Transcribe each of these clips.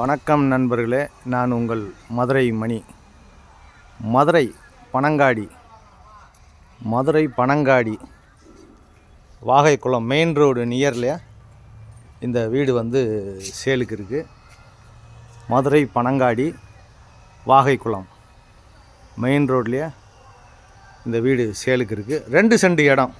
வணக்கம் நண்பர்களே, நான் உங்கள் மதுரை மணி. மதுரை பனங்காடி வாகைக்குளம் மெயின் ரோடு நியர்லையா இந்த வீடு வந்து சேலுக்கு இருக்குது. மதுரை பனங்காடி வாகைக்குளம் மெயின் ரோட்லையே இந்த வீடு சேலுக்கு இருக்குது. 2 சென்ட் இடம்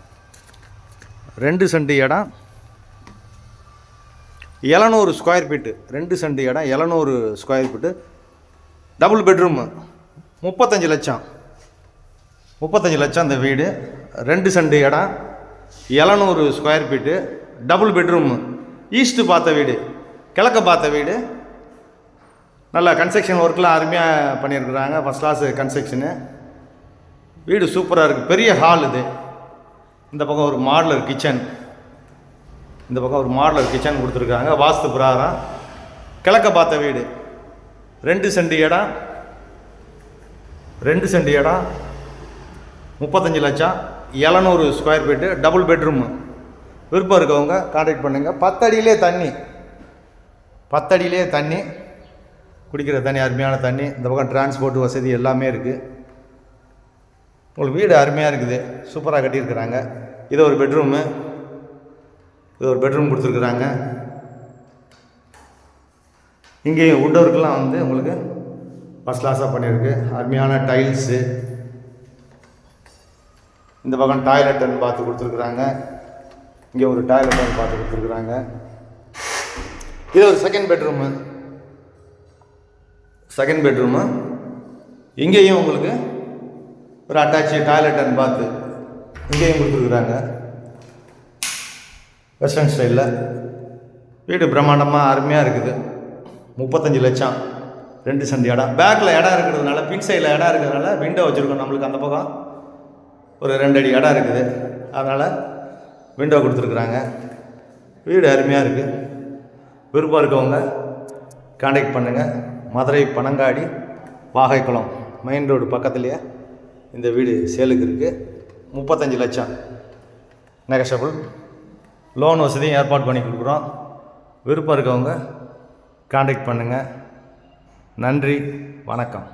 700 ஸ்கொயர் ஃபீட்டு. 2 சென்ட் இடம் 700 ஸ்கொயர் ஃபீட்டு. டபுள் பெட்ரூமு 35 லட்சம் இந்த வீடு. 2 சென்ட் இடம் 700 square feet. Double bedroom. East பார்த்த வீடு, கிழக்க பார்த்த வீடு. நல்லா கன்ஸ்ட்ரக்ஷன் ஒர்க்கெலாம் அருமையாக பண்ணியிருக்கிறாங்க. First class construction. வீடு சூப்பராக இருக்குது. பெரிய ஹால் இது. இந்த பக்கம் ஒரு மாடுலர் கிச்சன் கொடுத்துருக்காங்க. வாஸ்து பிரகாரம் கிழக்க பார்த்த வீடு. 2 சென்ட் இடம் 35 லட்சம் 700 ஸ்கொயர் ஃபீட்டு. Double bedroom. விருப்பம் இருக்கவங்க கான்டாக்ட் பண்ணுங்கள். 10 அடியிலே தண்ணி குடிக்கிற தண்ணி, அருமையான தண்ணி. இந்த பக்கம் டிரான்ஸ்போர்ட் வசதி எல்லாமே இருக்குது. உங்களுக்கு வீடு அருமையாக இருக்குது. சூப்பராக கட்டியிருக்கிறாங்க. இது ஒரு பெட்ரூம் கொடுத்துருக்குறாங்க. இங்கேயும் வுட் ஒர்க்கெலாம் வந்து உங்களுக்கு ஃபஸ்ட் கிளாஸாக பண்ணியிருக்கு. அருமையான டைல்ஸு. இந்த பக்கம் டாய்லெட் அண்ட் பாத்து கொடுத்துருக்குறாங்க. இங்கே ஒரு டாய்லெட் அண்ட் பாத்து கொடுத்துருக்குறாங்க. இது ஒரு செகண்ட் பெட்ரூமு. இங்கேயும் உங்களுக்கு ஒரு அட்டாச்சு டாய்லெட் அண்ட் பாத்து இங்கேயும் கொடுத்துருக்குறாங்க. வெஸ்டர்ன் ஸ்டைலில் வீடு பிரம்மாண்டமாக அருமையாக இருக்குது. 35 லட்சம் 2 சென்ட் இடம். பேக்கில் இடம் இருக்கிறதுனால, பின் சைடில் இடம் இருக்கிறதுனால விண்டோ வச்சுருக்கோம். நம்மளுக்கு அந்த பக்கம் ஒரு 2 அடி இடம் இருக்குது. அதனால் விண்டோ கொடுத்துருக்குறாங்க. வீடு அருமையாக இருக்குது. விருப்பம் இருக்கவங்க கான்டாக்ட் பண்ணுங்கள். மதுரை பனங்காடி வாகைக்குளம் மெயின் ரோடு பக்கத்துலேயே இந்த வீடு சேலுக்கு இருக்குது. 35 லட்சம் நெகஷபிள். லோன் வசதியும் ஏற்பாடு பண்ணி கொடுக்குறோம். விருப்பம் இருக்கவங்க கான்டாக்ட் பண்ணுங்கள். நன்றி, வணக்கம்.